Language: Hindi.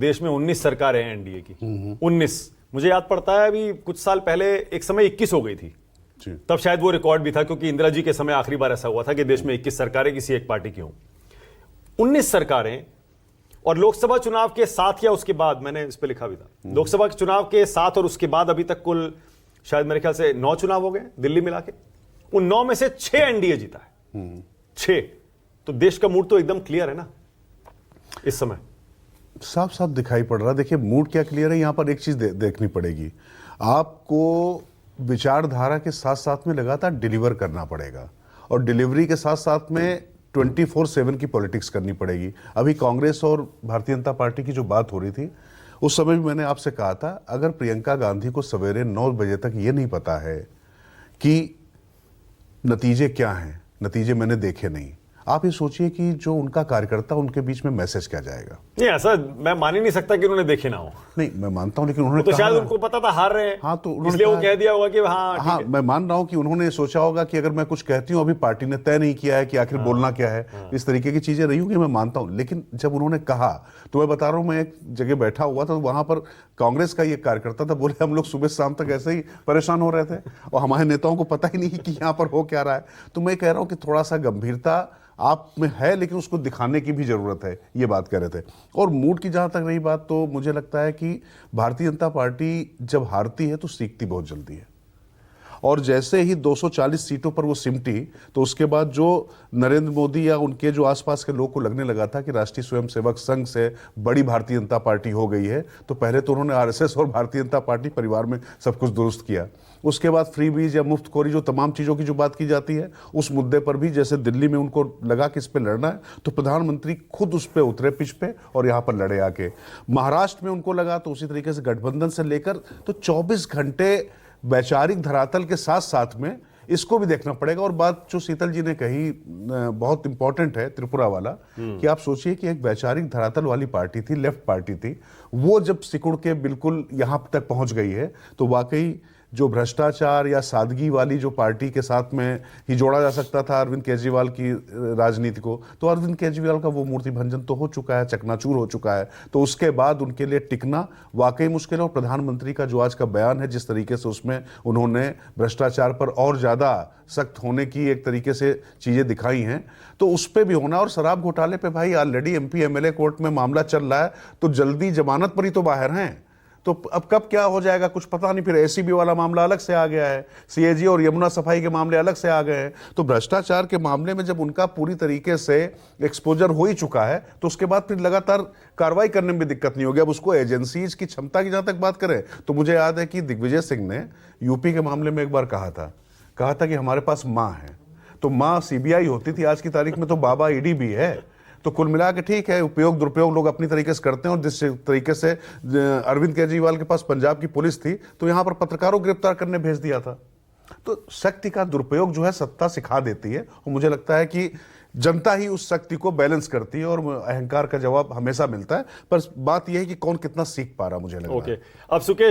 देश में 19 सरकारें हैं एनडीए की। 19। मुझे याद पड़ता है अभी कुछ साल पहले एक समय 21 हो गई थी, तब शायद वो रिकॉर्ड भी था, क्योंकि इंदिरा जी के समय आखिरी बार ऐसा हुआ था कि देश में 21 सरकारें किसी एक पार्टी की हों। 19 सरकारें, और लोकसभा चुनाव के साथ या उसके बाद, मैंने इस पे लिखा भी था, लोकसभा के चुनाव के साथ और उसके बाद अभी तक कुल शायद मेरे ख्याल से 9 चुनाव हो गए दिल्ली मिला के। उन 9 में से 6 एनडीए जीता है। 6। तो देश का मूड तो एकदम क्लियर है ना इस समय, साफ साफ दिखाई पड़ रहा। देखिए मूड क्या क्लियर है, यहां पर एक चीज देखनी पड़ेगी, आपको विचारधारा के साथ साथ में लगातार डिलीवर करना पड़ेगा, और डिलीवरी के साथ साथ में 24/7 की पॉलिटिक्स करनी पड़ेगी। अभी कांग्रेस और भारतीय जनता पार्टी की जो बात हो रही थी, उस समय भी मैंने आपसे कहा था, अगर प्रियंका गांधी को सवेरे 9 बजे तक ये नहीं पता है कि नतीजे क्या हैं, नतीजे मैंने देखे नहीं, आप ये सोचिए कि जो उनका कार्यकर्ता, उनके बीच में मैसेज क्या जाएगा। नहीं, ऐसा मैं मान ही नहीं सकता कि उन्होंने देखे ना हो। नहीं, मैं मानता हूं, लेकिन उन्होंने तो शायद उनको पता था हार रहे हैं। हाँ, तो इसलिए वो कह दिया होगा कि हाँ, मैं मान रहा हूं कि उन्होंने सोचा होगा कि अगर मैं कुछ कहती हूं, अभी पार्टी ने तय नहीं किया है कि आखिर बोलना क्या है, इस तरीके की चीजें रही होंगी, मैं मानता हूं। लेकिन जब उन्होंने कहा, तो मैं बता रहा हूं, मैं एक जगह बैठा हुआ था, तो वहां पर कांग्रेस का ये कार्यकर्ता था, बोले हम लोग सुबह शाम तक ऐसे ही परेशान हो रहे थे और हमारे नेताओं को पता ही नहीं कि यहाँ पर हो क्या रहा है। तो मैं कह रहा हूं कि थोड़ा सा गंभीरता आप में है, लेकिन उसको दिखाने की भी जरूरत है, ये बात कह रहे थे। और मूड की जहां तक रही बात, तो मुझे लगता है कि भारतीय जनता पार्टी जब हारती है तो सीखती बहुत जल्दी है, और जैसे ही 240 सीटों पर वो सिमटी, तो उसके बाद जो नरेंद्र मोदी या उनके जो आसपास के लोग को लगने लगा था कि राष्ट्रीय स्वयंसेवक संघ से बड़ी भारतीय जनता पार्टी हो गई है, तो पहले तो उन्होंने आरएसएस और भारतीय जनता पार्टी परिवार में सब कुछ दुरुस्त किया। उसके बाद फ्री बीज या मुफ्तखोरी, जो तमाम चीज़ों की जो बात की जाती है, उस मुद्दे पर भी जैसे दिल्ली में उनको लगा कि इस पर लड़ना है, तो प्रधानमंत्री खुद उस पर उतरे पिच पे और यहाँ पर लड़े आके। महाराष्ट्र में उनको लगा, तो उसी तरीके से गठबंधन से लेकर तो 24 घंटे वैचारिक धरातल के साथ साथ में इसको भी देखना पड़ेगा। और बात जो शीतल जी ने कही बहुत इंपॉर्टेंट है, त्रिपुरा वाला, कि आप सोचिए कि एक वैचारिक धरातल वाली पार्टी थी, लेफ्ट पार्टी थी, वो जब सिकुड़ के बिल्कुल यहां तक पहुंच गई है, तो वाकई जो भ्रष्टाचार या सादगी वाली जो पार्टी के साथ में ही जोड़ा जा सकता था अरविंद केजरीवाल की राजनीति को, तो अरविंद केजरीवाल का वो मूर्ति भंजन तो हो चुका है, चकनाचूर हो चुका है। तो उसके बाद उनके लिए टिकना वाकई मुश्किल है। और प्रधानमंत्री का जो आज का बयान है, जिस तरीके से उसमें उन्होंने भ्रष्टाचार पर और ज़्यादा सख्त होने की एक तरीके से चीज़ें दिखाई हैं, तो उस पर भी होना। और शराब घोटाले पे भाई ऑलरेडी एमपी एमएलए कोर्ट में मामला चल रहा है, तो जल्दी जमानत पर ही तो बाहर हैं, तो अब कब क्या हो जाएगा कुछ पता नहीं। फिर एसीबी वाला मामला अलग से आ गया है, सीएजी और यमुना सफाई के मामले अलग से आ गए हैं। तो भ्रष्टाचार के मामले में जब उनका पूरी तरीके से एक्सपोजर हो ही चुका है, तो उसके बाद फिर लगातार कार्रवाई करने में भी दिक्कत नहीं होगी। अब उसको एजेंसीज की क्षमता की जहां तक बात करें, तो मुझे याद है कि दिग्विजय सिंह ने यूपी के मामले में एक बार कहा था कि हमारे पास माँ है, तो माँ सीबीआई होती थी, आज की तारीख में तो बाबा ईडी भी है। तो कुल मिला के ठीक है, उपयोग दुरुपयोग लोग अपनी तरीके से करते हैं। और जिस तरीके से अरविंद केजरीवाल के पास पंजाब की पुलिस थी, तो यहां पर पत्रकारों गिरफ्तार करने भेज दिया था। तो शक्ति का दुरुपयोग जो है सत्ता सिखा देती है, और मुझे लगता है कि जनता ही उस शक्ति को बैलेंस करती है, और अहंकार का जवाब हमेशा मिलता है। पर बात यह है कि कौन कितना सीख पा रहा, मुझे लगता है। अब सुकेश